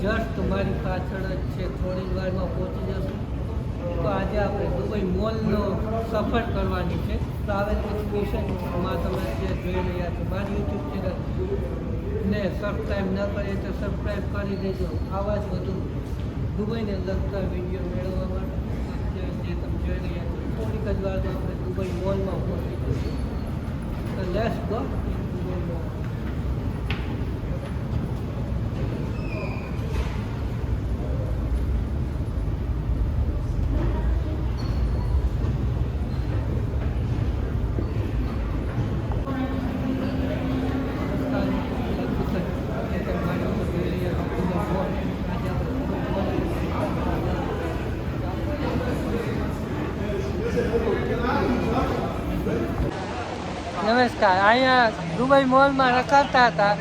Just મારી પાછળ જ છે, થોડી વારમાં પહોંચી જશું. તો આજે આપણે દુબઈ મોલનો સફર કરવાની છે. ટ્રાવેલ એક્સપ્રેશનમાં તમે જે જોઈ રહ્યા છો મારી યુટ્યુબ ચેનલને સબસ્ક્રાઈબ ન કરીએ તો સબસ્ક્રાઈબ કરી દેજો. આવા જ વધુ દુબઈને લગતા વિડીયો મેળવવા માટે જે તમે જોઈ રહ્યા છો થોડીક જ વારમાં આપણે દુબઈ મોલમાં પહોંચી જશું. તો લેટ્સ ગો દુબઈ મોલ. નમસ્કાર. અહીંયા દુબઈ મોલમાં રખડતા હતા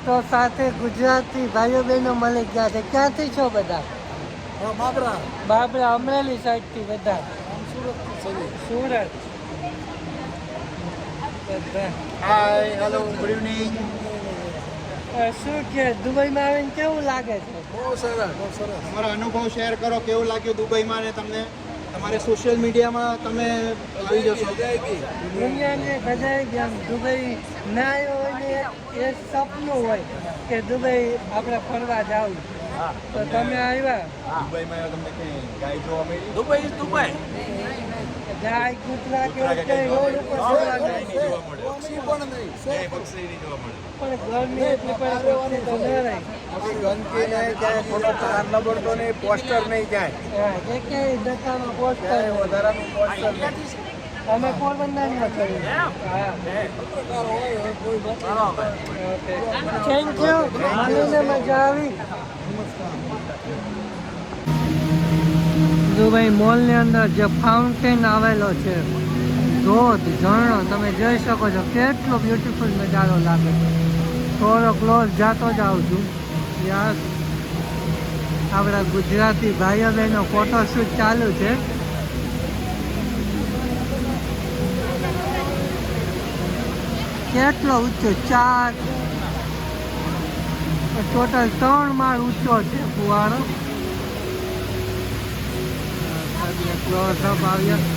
તો સાથે ગુજરાતી ભાઈઓ બહેનો મળી ગયા છે. ક્યાંથી છો બધા? બાબરા અમરેલી સાઈડથી બધા. સુરત. હાય, હેલો, ગુડ ઇવનિંગ. શું કે દુબઈમાં આવીને કેવું લાગે છે? બહુ સરસ, બહુ સરસ. તમારો અનુભવ શેર કરો, કેવું લાગ્યું દુબઈમાં ને તમને? તમારે સોશિયલ મીડિયામાં તમે આવી જશો. દુનિયાને બધાય જેમ દુબઈ ના આવ્યો હોય ને એ સપનું હોય કે દુબઈ આપણે ફરવા જાવું. તો તમે આવ્યા? દુબઈમાં તમને કઈ ગાય જોવા મળી? Dubai is Dubai. ગાય કૂતરા કે કઈ રોડ ઉપર જોવા નહીં. પક્ષી પણ નહીં. પક્ષી નહીં જોવા મળે. પણ ગરમી એટલી પડે પક્ષી તો ન રહે. ગંદકી નહીં, ક્યાંય ખોટો કાર ન પડતો નહીં, પોસ્ટર નહીં ક્યાંય. હા, એકેય દશામાં પોસ્ટર વધારાનું પોસ્ટર અમે પોરબંદરમાં કર્યું. હા, થેન્ક યુ. મને મજા આવી. દુબઈ મોલની અંદર જે ફાઉન્ટેન આવેલો છે, ધોધ ઝરણો તમે જોઈ શકો છો. કેટલો બ્યુટીફુલ નજારો લાગે છે. થોડો ક્લોઝ જાતો જ આવું છું. યાર આપણા ગુજરાતી ભાઈઓ બહેનો ફોટોશૂટ ચાલુ છે. કેટલો ઊંચો, 4 ટોટલ 3 માળ ઊંચો છે ફુવારો. ક્લોઝઅપ આવ્યા.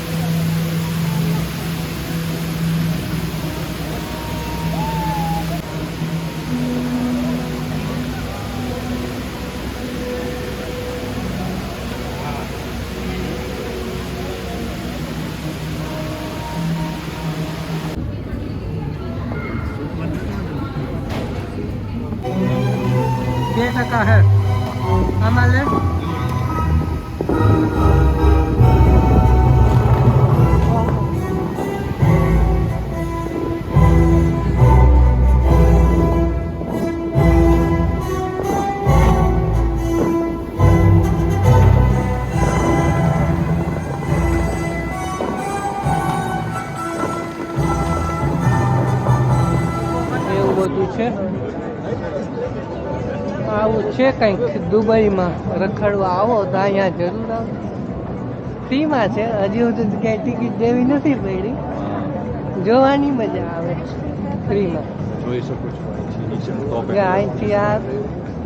$2 है हमारे એવું બધું છે. આવું છે કંઈક દુબઈમાં રખડવા આવો તો અહીંયા જરૂર આવો. ફ્રીમાં છે, હજી સુધી ક્યાંય ટિકિટ દેવી નથી પડી. જોવાની મજા આવે ફ્રીમાં. જોઈ શકો છો અહીંથી આ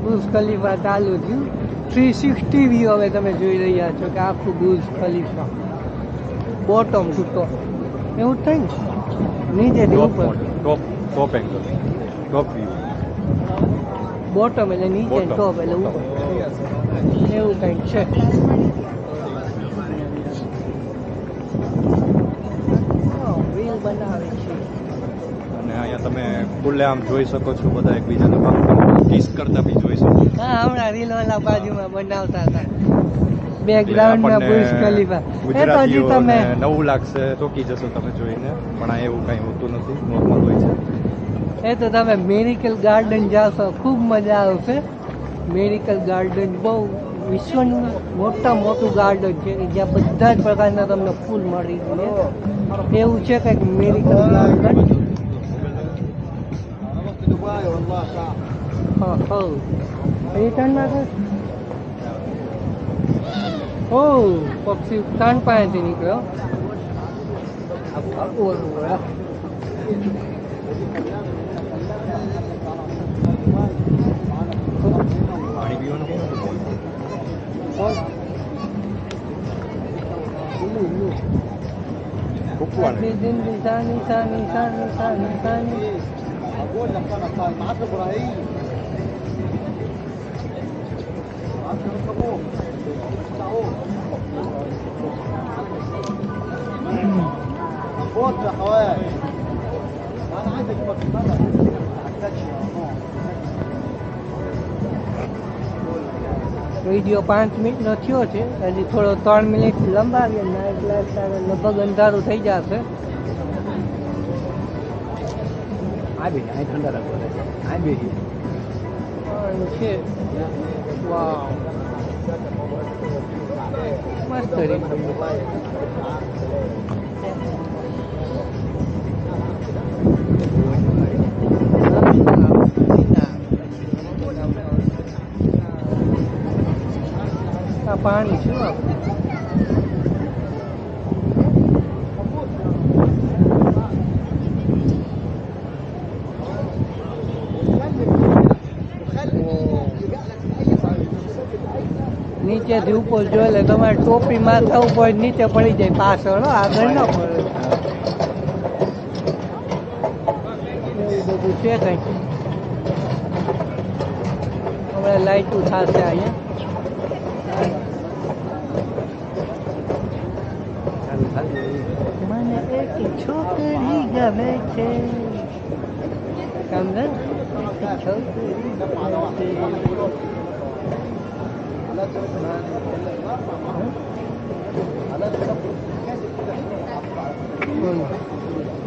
બુર્જ ખલીફા ચાલુ થયું. 360 વ્યૂ હવે તમે જોઈ રહ્યા છો કે આખું બુર્જ ખલીફા બોટમ ટુ ટોપ એવું થાય ને, નીચેથી ઉપર. ટોપ એંગલ, ટોપ વ્યૂ. બોટમ એટલે નીચે, ટોપ એટલે ઉપર. એવું કંઈક છે. રીલ બનાવે છે. અને અહીંયા તમે ખુલ્લે આમ જોઈ શકો છો, બધા એકબીજાને કિસ કરતા બી જોઈ શકો. હા, હમણાં રીલ વાળા બાજુમાં બનાવતા હતા બેકગ્રાઉન્ડમાં બુર્જ ખલીફા. એ તો હજી તમે નવું લાગશે, ચોકી જશો તમે જોઈને, પણ આ એવું કંઈ હોતું નથી, નોર્મલ હોય છે. એ તો તમે મેડિકલ ગાર્ડન જાશો, ખૂબ મજા આવશે. મેડિકલ ગાર્ડન બહુ વિશ્વનું મોટું ગાર્ડન છે કે જ્યાં બધા જ પ્રકારના તમને ફૂલ મળી જાય. એવું છે કંઈક મેડિકલ ગાર્ડન. રિટર્નમાં છે. ઓ પક્ષી કાન પાસેથી નીકળ્યો. વિડીયોનું કેમ હતું બોલતો ફૂકવાને આટલી જિંદગી સાની સાની સાની સાની સાની. વિડીયો 5 મિનિટનો થયો છે, હજી થોડો 3 મિનિટ લંબાવીએ ને એટલે અત્યારે લગભગ અંધારું થઈ જશે. છે વાવ મસ્ત રીત. આ પાણી શું આપણે નીચેથી ઉપર જોઈ એટલે તમારે ટોપી માથા ઉપર નીચે પડી જાય પાછળ હો, આગળ ન પડે. એવું બધું છે કંઈક. હમણાં લાઈટું થશે અહીંયા. મને એક છોકરી ગમે છે, સમજે? એક છોકરી ગમે છે.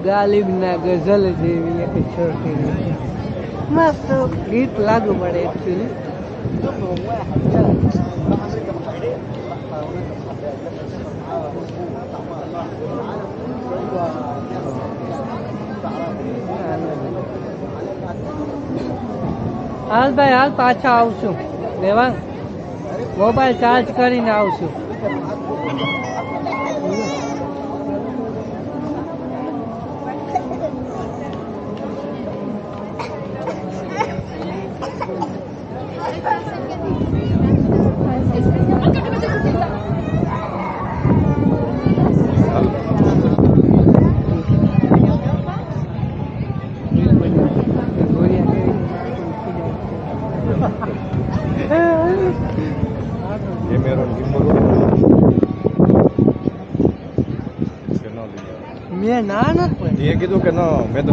ગાલિબના ગઝલ જેવી એક છોકરી. મસ્ત ગીત લાગુ પડે એકચ્યુઅલી. હાલ ભાઈ હાલ, પાછા આવશું લેવા. મોબાઈલ ચાર્જ કરીને આવશું. કેમેરો મેં ના નથી એ કીધું કે ન મેં તો